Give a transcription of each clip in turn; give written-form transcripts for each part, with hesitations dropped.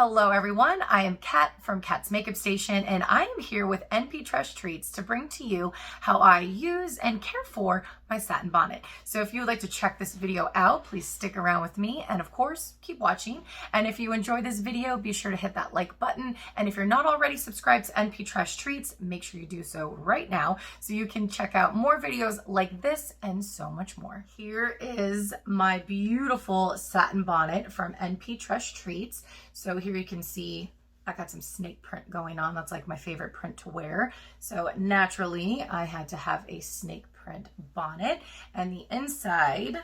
Hello everyone, I am Kat from Kat's Makeup Station and I am here with NPTT Treats to bring to you how I use and care for my satin bonnet. So if you would like to check this video out, please stick around with me and of course keep watching. And if you enjoy this video, be sure to hit that like button. And if you're not already subscribed to NPTT Treats, make sure you do so right now so you can check out more videos like this and so much more. Here is my beautiful satin bonnet from NPTT Treats. So here you can see I got some snake print going on. That's like my favorite print to wear. So naturally I had to have a snake print bonnet, and the inside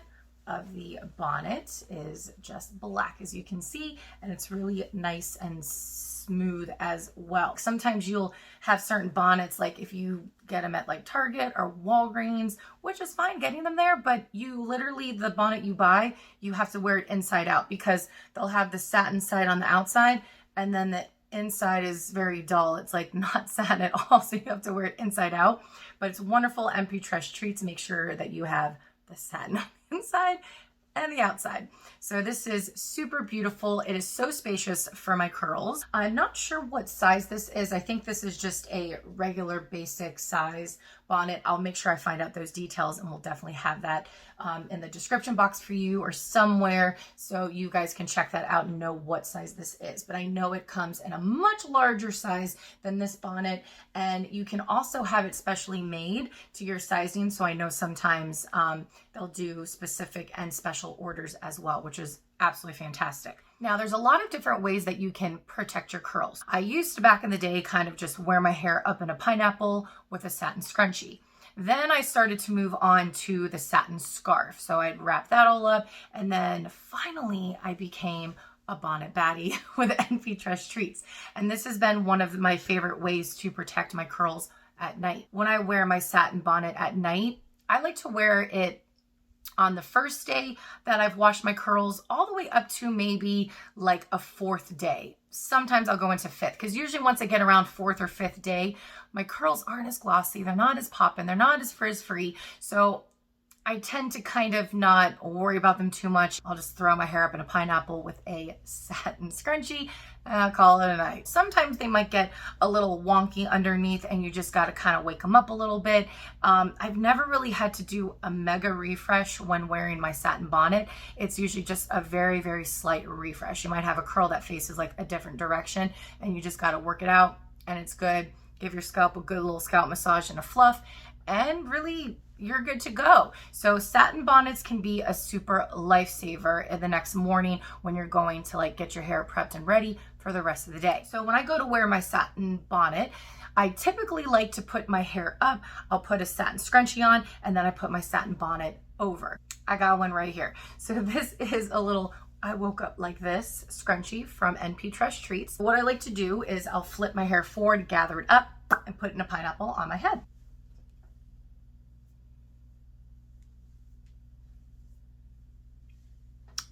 of the bonnet is just black, as you can see, and it's really nice and smooth as well. Sometimes you'll have certain bonnets, like if you get them at like Target or Walgreens, which is fine getting them there, but you literally, the bonnet you buy, you have to wear it inside out because they'll have the satin side on the outside and then the inside is very dull. It's like not satin at all, so you have to wear it inside out. But it's wonderful NPTT Treats. Make sure that you have the satin inside and the outside. So this is super beautiful. It is so spacious for my curls. I'm not sure what size this is. I think this is just a regular basic size bonnet. I'll make sure I find out those details and we'll definitely have that in the description box for you or somewhere so you guys can check that out and know what size this is. But I know it comes in a much larger size than this bonnet, and you can also have it specially made to your sizing. So I know sometimes they'll do specific and special orders as well, which is absolutely fantastic. Now, there's a lot of different ways that you can protect your curls. I used to back in the day kind of just wear my hair up in a pineapple with a satin scrunchie. Then I started to move on to the satin scarf. So I'd wrap that all up, and then finally I became a bonnet baddie with NPTT Treats. And this has been one of my favorite ways to protect my curls at night. When I wear my satin bonnet at night, I like to wear it on the first day that I've washed my curls all the way up to maybe like a fourth day. Sometimes I'll go into fifth, because usually once I get around fourth or fifth day, my curls aren't as glossy, they're not as poppin', they're not as frizz-free. So I tend to kind of not worry about them too much. I'll just throw my hair up in a pineapple with a satin scrunchie and I'll call it a night. Sometimes they might get a little wonky underneath and you just got to kind of wake them up a little bit. I've never really had to do a mega refresh when wearing my satin bonnet. It's usually just a very, very slight refresh. You might have a curl that faces like a different direction and you just got to work it out and it's good. Give your scalp a good little scalp massage and a fluff, and really you're good to go. So satin bonnets can be a super lifesaver in the next morning when you're going to like get your hair prepped and ready for the rest of the day. So when I go to wear my satin bonnet, I typically like to put my hair up. I'll put a satin scrunchie on and then I put my satin bonnet over. I got one right here. So this is a little I woke up like this scrunchie from NPTT Treats. What I like to do is I'll flip my hair forward, gather it up, and put it in a pineapple on my head.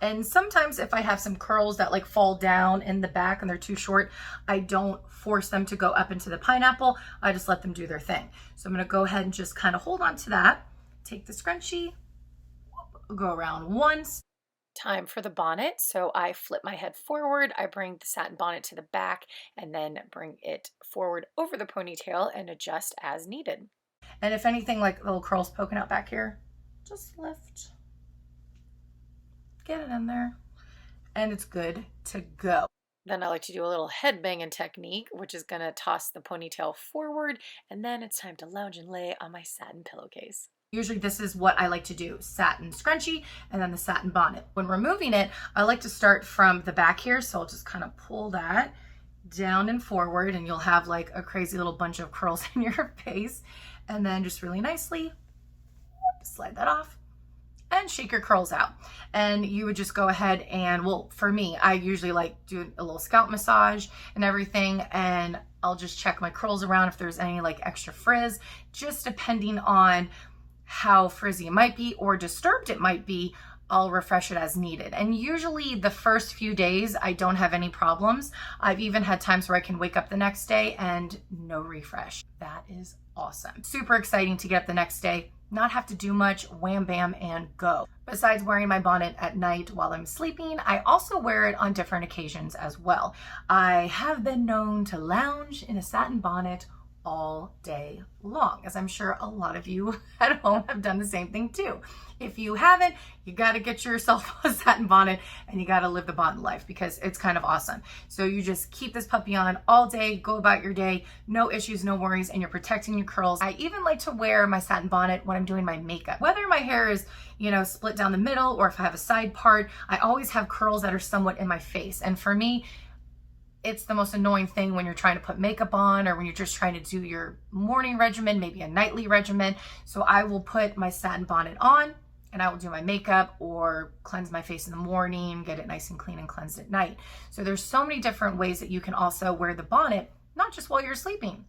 And sometimes if I have some curls that like fall down in the back and they're too short, I don't force them to go up into the pineapple. I just let them do their thing. So I'm gonna go ahead and just kind of hold on to that. Take the scrunchie, go around once. Time for the bonnet. So I flip my head forward, I bring the satin bonnet to the back and then bring it forward over the ponytail and adjust as needed. And if anything like little curls poking out back here, just lift. Get it in there and it's good to go. Then I like to do a little head banging technique, which is going to toss the ponytail forward, and then it's time to lounge and lay on my satin pillowcase. Usually this is what I like to do: satin scrunchie and then the satin bonnet. When removing it, I like to start from the back here, so I'll just kind of pull that down and forward and you'll have like a crazy little bunch of curls in your face, and then just really nicely slide that off and shake your curls out. And you would just go ahead and, well, for me, I usually like do a little scalp massage and everything, and I'll just check my curls around if there's any like extra frizz, just depending on how frizzy it might be or disturbed it might be. I'll refresh it as needed. And usually the first few days I don't have any problems. I've even had times where I can wake up the next day and no refresh. That is awesome. Super exciting to get up the next day not have to do much, wham bam and go. Besides wearing my bonnet at night while I'm sleeping, I also wear it on different occasions as well. I have been known to lounge in a satin bonnet all day long, as I'm sure a lot of you at home have done the same thing too. If you haven't, you got to get yourself a satin bonnet and you got to live the bonnet life, because it's kind of awesome. So you just keep this puppy on all day, go about your day, no issues, no worries, and you're protecting your curls. I even like to wear my satin bonnet when I'm doing my makeup. Whether my hair is, you know, split down the middle or if I have a side part, I always have curls that are somewhat in my face. And for me, it's the most annoying thing when you're trying to put makeup on or when you're just trying to do your morning regimen, maybe a nightly regimen. So I will put my satin bonnet on and I will do my makeup or cleanse my face in the morning, get it nice and clean and cleansed at night. So there's so many different ways that you can also wear the bonnet, not just while you're sleeping.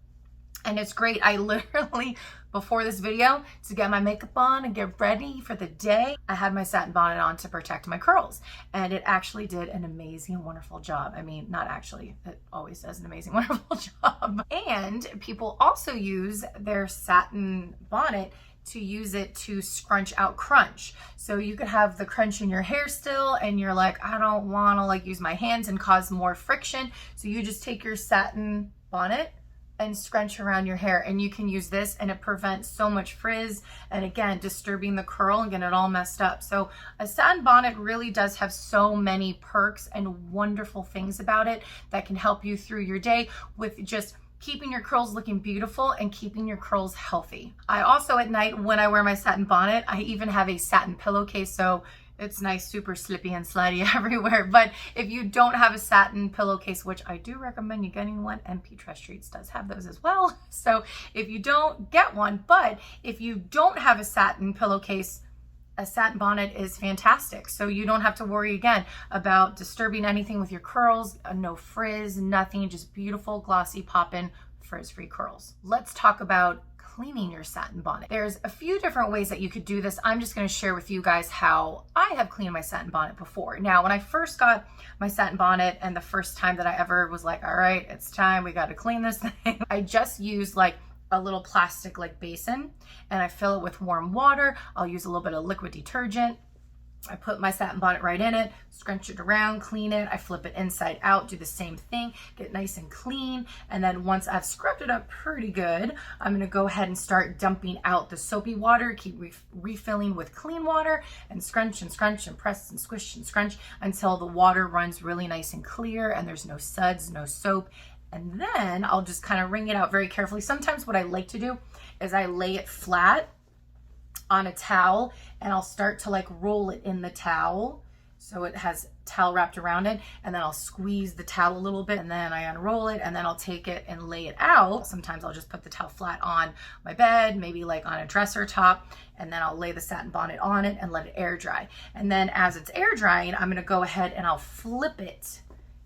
And it's great. I literally, before this video, to get my makeup on and get ready for the day, I had my satin bonnet on to protect my curls. And it actually did an amazing, wonderful job. I mean, not actually, it always does an amazing, wonderful job. And people also use their satin bonnet to use it to scrunch out crunch. So you could have the crunch in your hair still and you're like, I don't want to like use my hands and cause more friction. So you just take your satin bonnet and scrunch around your hair, and you can use this and it prevents so much frizz and again disturbing the curl and getting it all messed up. So a satin bonnet really does have so many perks and wonderful things about it that can help you through your day with just keeping your curls looking beautiful and keeping your curls healthy. I also at night when I wear my satin bonnet, I even have a satin pillowcase, so it's nice, super slippy and slidey everywhere. But if you don't have a satin pillowcase, which I do recommend you getting one, NPTT Treats does have those as well. So if you don't, get one. But if you don't have a satin pillowcase, a satin bonnet is fantastic. So you don't have to worry again about disturbing anything with your curls, no frizz, nothing, just beautiful, glossy, poppin', frizz-free curls. Let's talk about cleaning your satin bonnet. There's a few different ways that you could do this. I'm just going to share with you guys how I have cleaned my satin bonnet before. Now, when I first got my satin bonnet and the first time that I ever was like, all right, it's time, we got to clean this thing, I just used like a little plastic like basin and I fill it with warm water. I'll use a little bit of liquid detergent. I put my satin bonnet right in it, scrunch it around, clean it. I flip it inside out, do the same thing, get nice and clean. And then once I've scrubbed it up pretty good, I'm gonna go ahead and start dumping out the soapy water, keep refilling with clean water and scrunch and press and squish and scrunch until the water runs really nice and clear and there's no suds, no soap. And then I'll just kind of wring it out very carefully. Sometimes what I like to do is I lay it flat on a towel and I'll start to like roll it in the towel so it has towel wrapped around it, and then I'll squeeze the towel a little bit and then I unroll it and then I'll take it and lay it out. Sometimes I'll just put the towel flat on my bed, maybe like on a dresser top, and then I'll lay the satin bonnet on it and let it air dry. And then as it's air drying, I'm gonna go ahead and I'll flip it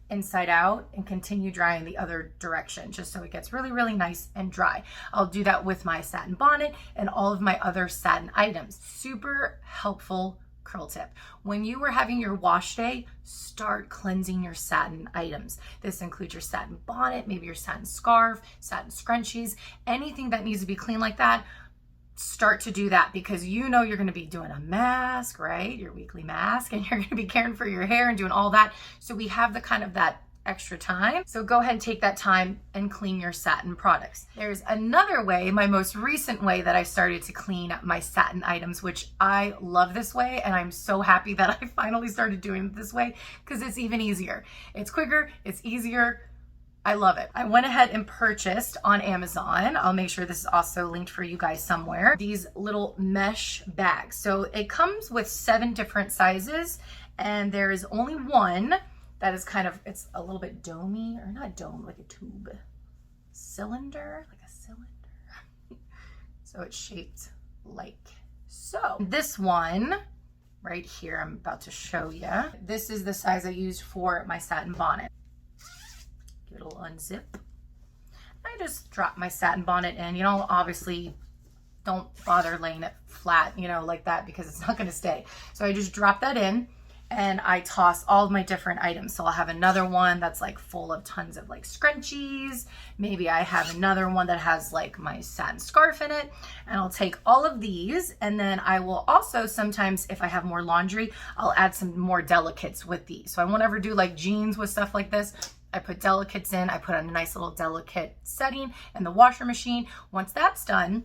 inside out and continue drying the other direction just so it gets really, really nice and dry. I'll do that with my satin bonnet and all of my other satin items. Super helpful curl tip. When you are having your wash day, start cleansing your satin items. This includes your satin bonnet, maybe your satin scarf, satin scrunchies, anything that needs to be clean like that. Start to do that because you know you're going to be doing a mask, right? Your weekly mask, and you're going to be caring for your hair and doing all that. So we have the kind of that extra time. So go ahead and take that time and clean your satin products. There's another way, my most recent way that I started to clean my satin items, which I love this way. And I'm so happy that I finally started doing it this way because it's even easier. It's quicker, it's easier. I love it. I went ahead and purchased on Amazon. I'll make sure this is also linked for you guys somewhere. These little mesh bags. So it comes with 7 different sizes and there is only one that is kind of, it's a little bit domey, or not dome, like a tube. Cylinder, like a cylinder. So it's shaped like so. This one right here, I'm about to show you. This is the size I used for my satin bonnet. It'll unzip. I just drop my satin bonnet in. You know, obviously don't bother laying it flat, you know, like that because it's not going to stay. So I just drop that in and I toss all of my different items. So I'll have another one that's like full of tons of like scrunchies. Maybe I have another one that has like my satin scarf in it, and I'll take all of these, and then I will also sometimes, if I have more laundry, I'll add some more delicates with these. So I won't ever do like jeans with stuff like this. I put delicates in, I put a nice little delicate setting in the washer machine. Once that's done,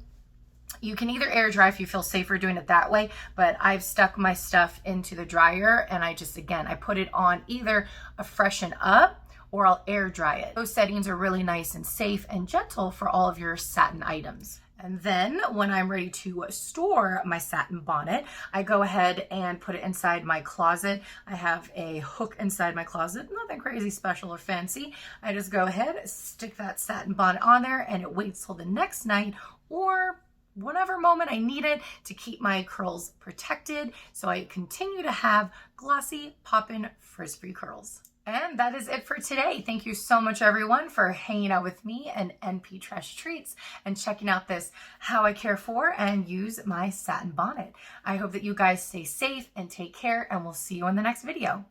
you can either air dry if you feel safer doing it that way, but I've stuck my stuff into the dryer, and I just, again, I put it on either a freshen up or I'll air dry it. Those settings are really nice and safe and gentle for all of your satin items. And then when I'm ready to store my satin bonnet, I go ahead and put it inside my closet. I have a hook inside my closet, nothing crazy special or fancy. I just go ahead, stick that satin bonnet on there, and it waits till the next night or whatever moment I need it to keep my curls protected, so I continue to have glossy, poppin', frizz-free curls. And that is it for today. Thank you so much, everyone, for hanging out with me and NP Trash Treats and checking out this how I care for and use my satin bonnet. I hope that you guys stay safe and take care, and we'll see you in the next video.